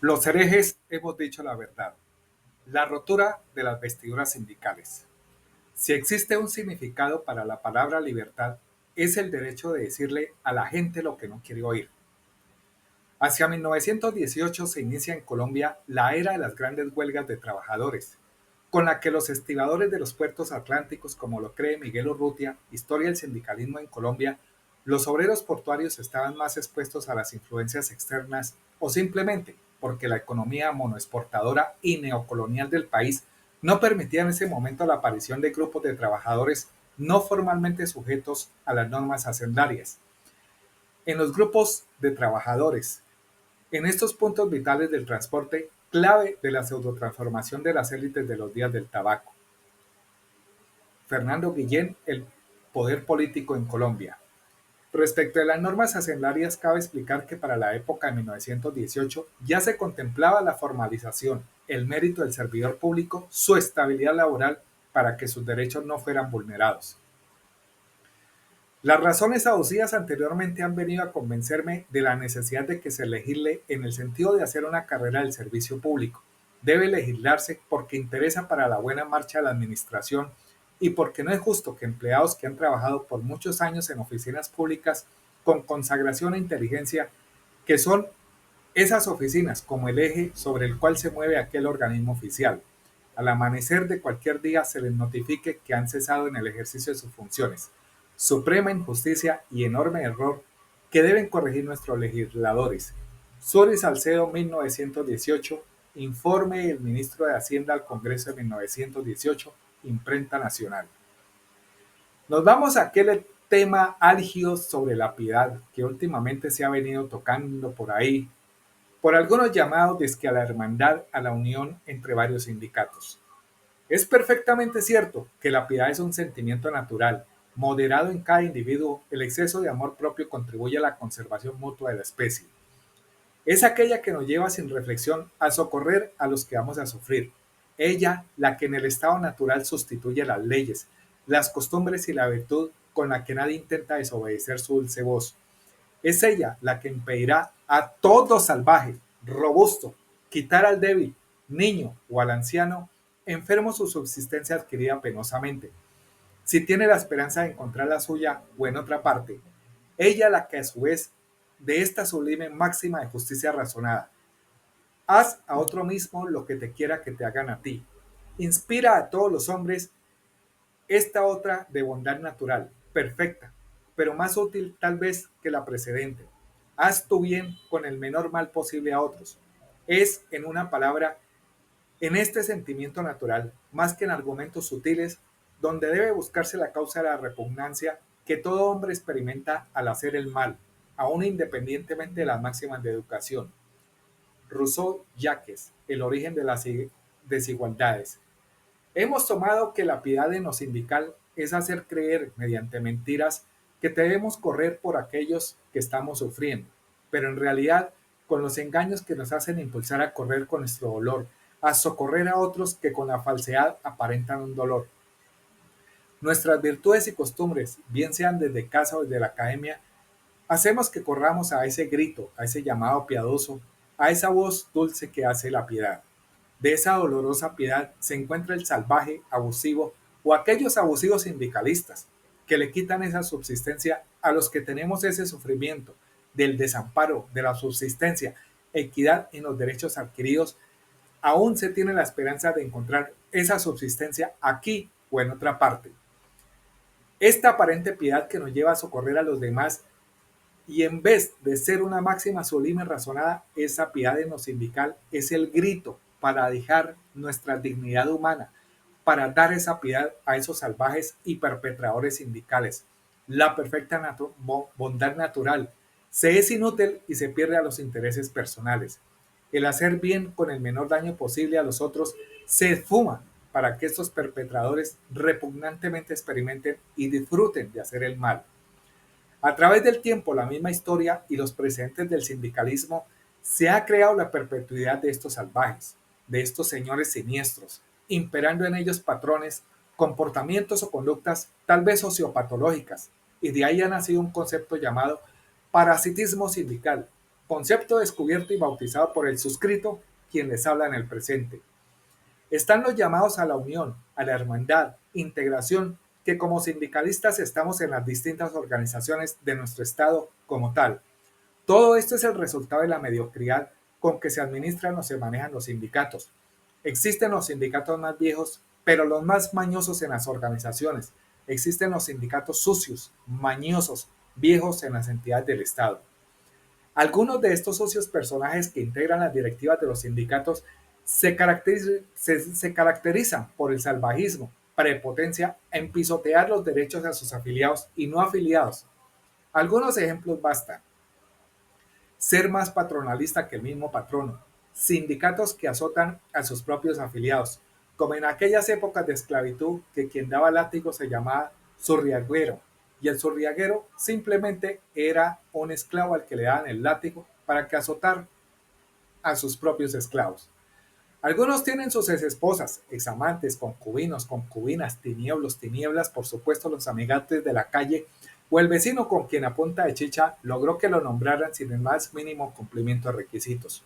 Los herejes hemos dicho la verdad. La rotura de las vestiduras sindicales. Si existe un significado para la palabra libertad, es el derecho de decirle a la gente lo que no quiere oír. Hacia 1918 se inicia en Colombia la era de las grandes huelgas de trabajadores, con la que los estibadores de los puertos atlánticos, como lo cree Miguel Urrutia, Historia del sindicalismo en Colombia, los obreros portuarios estaban más expuestos a las influencias externas o simplemente porque la economía monoexportadora y neocolonial del país no permitía en ese momento la aparición de grupos de trabajadores no formalmente sujetos a las normas hacendarias. En los grupos de trabajadores en estos puntos vitales del transporte, clave de la pseudotransformación de las élites de los días del tabaco. Fernando Guillén, el poder político en Colombia. Respecto a las normas hacendarias, cabe explicar que para la época de 1918 ya se contemplaba la formalización, el mérito del servidor público, su estabilidad laboral para que sus derechos no fueran vulnerados. Las razones aducidas anteriormente han venido a convencerme de la necesidad de que se legisle en el sentido de hacer una carrera del servicio público. Debe legislarse porque interesa para la buena marcha de la administración y porque no es justo que empleados que han trabajado por muchos años en oficinas públicas con consagración e inteligencia, que son esas oficinas como el eje sobre el cual se mueve aquel organismo oficial, al amanecer de cualquier día se les notifique que han cesado en el ejercicio de sus funciones. Suprema injusticia y enorme error que deben corregir nuestros legisladores. Suri Salcedo, 1918, informe del ministro de Hacienda al Congreso de 1918, Imprenta Nacional. Nos vamos a aquel tema álgido sobre la piedad que últimamente se ha venido tocando por ahí, por algunos llamados desque a la hermandad, a la unión entre varios sindicatos. Es perfectamente cierto que la piedad es un sentimiento natural, moderado en cada individuo, el exceso de amor propio contribuye a la conservación mutua de la especie. Es aquella que nos lleva sin reflexión a socorrer a los que vamos a sufrir. Ella, la que en el estado natural sustituye las leyes, las costumbres y la virtud con la que nadie intenta desobedecer su dulce voz. Es ella la que impedirá a todo salvaje, robusto, quitar al débil, niño o al anciano, enfermo su subsistencia adquirida penosamente. Si tiene la esperanza de encontrar la suya o en otra parte, ella la que a su vez de esta sublime máxima de justicia razonada. Haz a otro mismo lo que te quiera que te hagan a ti. Inspira a todos los hombres esta otra de bondad natural, perfecta, pero más útil tal vez que la precedente. Haz tu bien con el menor mal posible a otros. Es, en una palabra, en este sentimiento natural, más que en argumentos sutiles, donde debe buscarse la causa de la repugnancia que todo hombre experimenta al hacer el mal, aun independientemente de las máximas de educación. Rousseau Jacques, El origen de las desigualdades. Hemos tomado que la piedad en lo sindical es hacer creer mediante mentiras que debemos correr por aquellos que estamos sufriendo, pero en realidad con los engaños que nos hacen impulsar a correr con nuestro dolor, a socorrer a otros que con la falsedad aparentan un dolor. Nuestras virtudes y costumbres, bien sean desde casa o desde la academia, hacemos que corramos a ese grito, a ese llamado piadoso, a esa voz dulce que hace la piedad. De esa dolorosa piedad se encuentra el salvaje, abusivo o aquellos abusivos sindicalistas que le quitan esa subsistencia a los que tenemos ese sufrimiento del desamparo, de la subsistencia, equidad en los derechos adquiridos. Aún se tiene la esperanza de encontrar esa subsistencia aquí o en otra parte. Esta aparente piedad que nos lleva a socorrer a los demás y en vez de ser una máxima sublime razonada, esa piedad en lo sindical es el grito para dejar nuestra dignidad humana, para dar esa piedad a esos salvajes y perpetradores sindicales. La perfecta bondad natural se es inútil y se pierde a los intereses personales. El hacer bien con el menor daño posible a los otros se esfuma para que estos perpetradores repugnantemente experimenten y disfruten de hacer el mal. A través del tiempo, la misma historia y los precedentes del sindicalismo se ha creado la perpetuidad de estos salvajes, de estos señores siniestros, imperando en ellos patrones, comportamientos o conductas tal vez sociopatológicas, y de ahí ha nacido un concepto llamado parasitismo sindical, concepto descubierto y bautizado por el suscrito, quien les habla en el presente. Están los llamados a la unión, a la hermandad, integración, que como sindicalistas estamos en las distintas organizaciones de nuestro Estado como tal. Todo esto es el resultado de la mediocridad con que se administran o se manejan los sindicatos. Existen los sindicatos más viejos, pero los más mañosos en las organizaciones. Existen los sindicatos sucios, mañosos, viejos en las entidades del Estado. Algunos de estos socios personajes que integran las directivas de los sindicatos se caracterizan por el salvajismo, prepotencia en pisotear los derechos a sus afiliados y no afiliados. Algunos ejemplos bastan: ser más patronalista que el mismo patrono, sindicatos que azotan a sus propios afiliados, como en aquellas épocas de esclavitud que quien daba látigo se llamaba zurriaguero, y el zurriaguero simplemente era un esclavo al que le daban el látigo para que azotar a sus propios esclavos. Algunos tienen sus exesposas, examantes, concubinos, concubinas, tinieblos, tinieblas, por supuesto los amigantes de la calle o el vecino con quien a punta de chicha logró que lo nombraran sin el más mínimo cumplimiento de requisitos.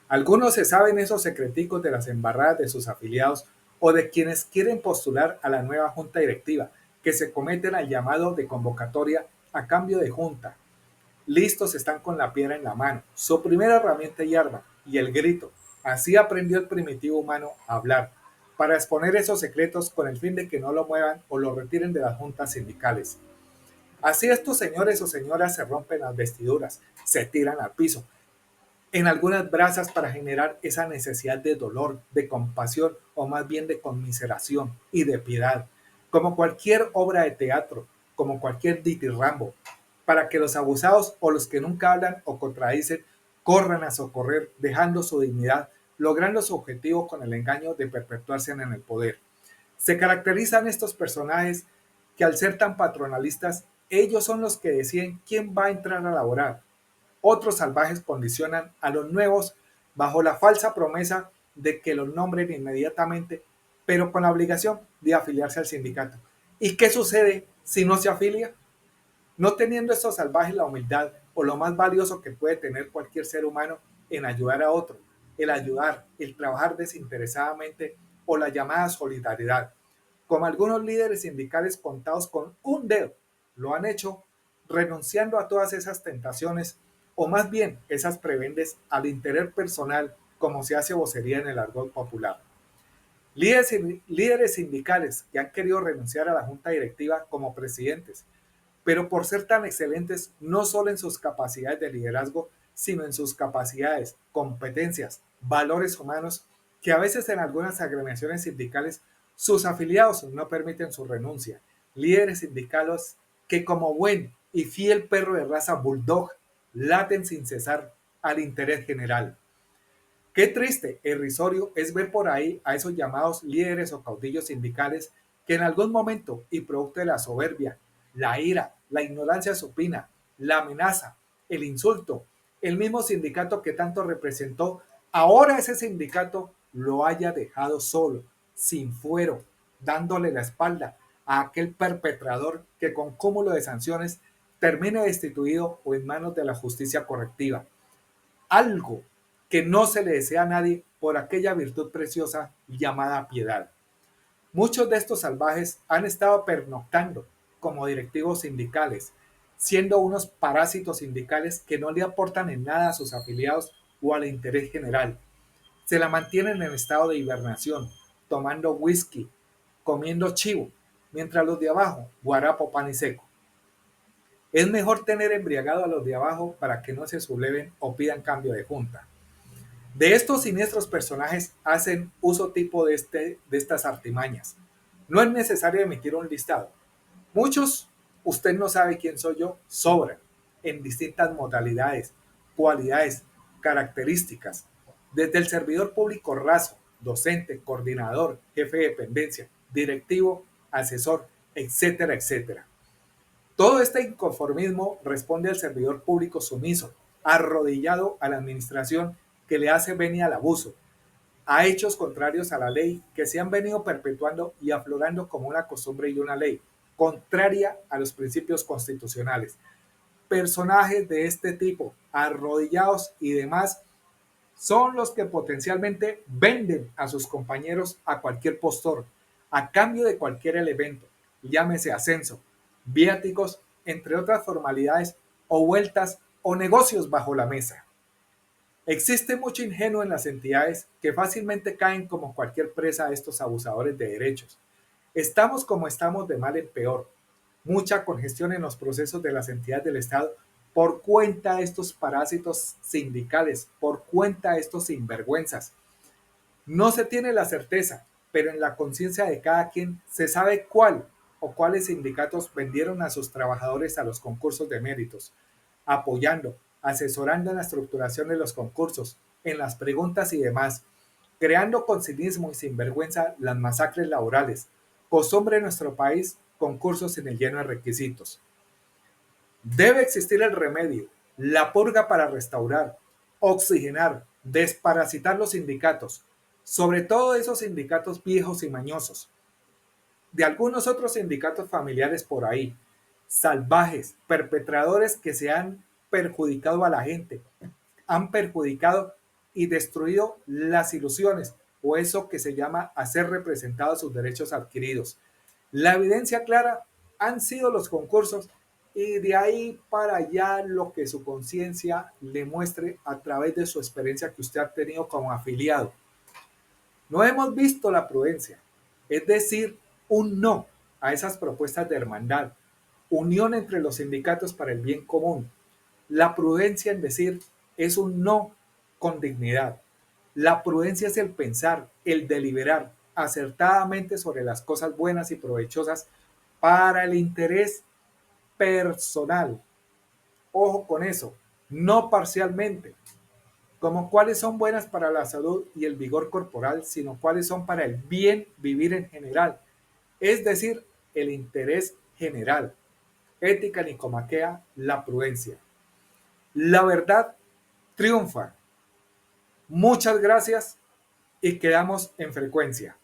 Algunos se saben esos secreticos de las embarradas de sus afiliados o de quienes quieren postular a la nueva junta directiva, que se cometen al llamado de convocatoria a cambio de junta. Listos están con la piedra en la mano, su primera herramienta y arma, y el grito. Así aprendió el primitivo humano a hablar, para exponer esos secretos con el fin de que no lo muevan o lo retiren de las juntas sindicales. Así estos señores o señoras se rompen las vestiduras, se tiran al piso, en algunas brasas para generar esa necesidad de dolor, de compasión o más bien de conmiseración y de piedad, como cualquier obra de teatro, como cualquier ditirrambo, para que los abusados o los que nunca hablan o contradicen corran a socorrer dejando su dignidad, logrando su objetivo con el engaño de perpetuarse en el poder. Se caracterizan estos personajes que al ser tan patronalistas, ellos son los que deciden quién va a entrar a laborar. Otros salvajes condicionan a los nuevos bajo la falsa promesa de que los nombren inmediatamente, pero con la obligación de afiliarse al sindicato. ¿Y qué sucede si no se afilia? No teniendo estos salvajes la humildad o lo más valioso que puede tener cualquier ser humano en ayudar a otro, el ayudar, el trabajar desinteresadamente o la llamada solidaridad, como algunos líderes sindicales contados con un dedo lo han hecho, renunciando a todas esas tentaciones o más bien esas prebendes al interés personal, como se hace vocería en el argot popular. Líderes sindicales que han querido renunciar a la junta directiva como presidentes, pero por ser tan excelentes no solo en sus capacidades de liderazgo, sino en sus capacidades, competencias, valores humanos, que a veces en algunas agremiaciones sindicales sus afiliados no permiten su renuncia. Líderes sindicales que como buen y fiel perro de raza bulldog laten sin cesar al interés general. Qué triste e irrisorio es ver por ahí a esos llamados líderes o caudillos sindicales que en algún momento y producto de la soberbia, la ira, la ignorancia supina, la amenaza, el insulto, el mismo sindicato que tanto representó, ahora ese sindicato lo haya dejado solo, sin fuero, dándole la espalda a aquel perpetrador que con cúmulo de sanciones termine destituido o en manos de la justicia correctiva. Algo que no se le desea a nadie por aquella virtud preciosa llamada piedad. Muchos de estos salvajes han estado pernoctando como directivos sindicales, siendo unos parásitos sindicales que no le aportan en nada a sus afiliados o al interés general. Se la mantienen en estado de hibernación, tomando whisky, comiendo chivo, mientras los de abajo, guarapo, pan y seco. Es mejor tener embriagado a los de abajo para que no se subleven o pidan cambio de junta. De estos siniestros personajes hacen uso tipo de estas artimañas. No es necesario emitir un listado. Muchos, usted no sabe quién soy yo, sobran en distintas modalidades, cualidades, características, desde el servidor público raso, docente, coordinador, jefe de dependencia, directivo, asesor, etcétera, etcétera. Todo este inconformismo responde al servidor público sumiso, arrodillado a la administración que le hace venia al abuso, a hechos contrarios a la ley que se han venido perpetuando y aflorando como una costumbre y una ley, contraria a los principios constitucionales. personajes de este tipo, arrodillados y demás, son los que potencialmente venden a sus compañeros a cualquier postor, a cambio de cualquier elemento, llámese ascenso, viáticos, entre otras formalidades o vueltas o negocios bajo la mesa. Existe mucho ingenuo en las entidades que fácilmente caen como cualquier presa de estos abusadores de derechos. Estamos como estamos de mal en peor. Mucha congestión en los procesos de las entidades del Estado por cuenta de estos parásitos sindicales, por cuenta de estos sinvergüenzas. No se tiene la certeza, pero en la conciencia de cada quien se sabe cuál o cuáles sindicatos vendieron a sus trabajadores a los concursos de méritos, apoyando, asesorando en la estructuración de los concursos, en las preguntas y demás, creando con cinismo y sinvergüenza las masacres laborales, costumbre en nuestro país, concursos sin el lleno de requisitos. Debe existir el remedio, la purga para restaurar, oxigenar, desparasitar los sindicatos, sobre todo esos sindicatos viejos y mañosos, de algunos otros sindicatos familiares por ahí, salvajes, perpetradores que se han perjudicado a la gente, han perjudicado y destruido las ilusiones o eso que se llama hacer representados sus derechos adquiridos. La evidencia clara han sido los concursos y de ahí para allá lo que su conciencia le muestre a través de su experiencia que usted ha tenido como afiliado. No hemos visto la prudencia, es decir, un no a esas propuestas de hermandad, unión entre los sindicatos para el bien común. La prudencia en decir es un no con dignidad. La prudencia es el pensar, el deliberar acertadamente sobre las cosas buenas y provechosas para el interés personal. Ojo con eso, no parcialmente, como cuáles son buenas para la salud y el vigor corporal, sino cuáles son para el bien vivir en general, es decir, el interés general. Ética nicomaquea, la prudencia. La verdad triunfa. Muchas gracias y quedamos en frecuencia.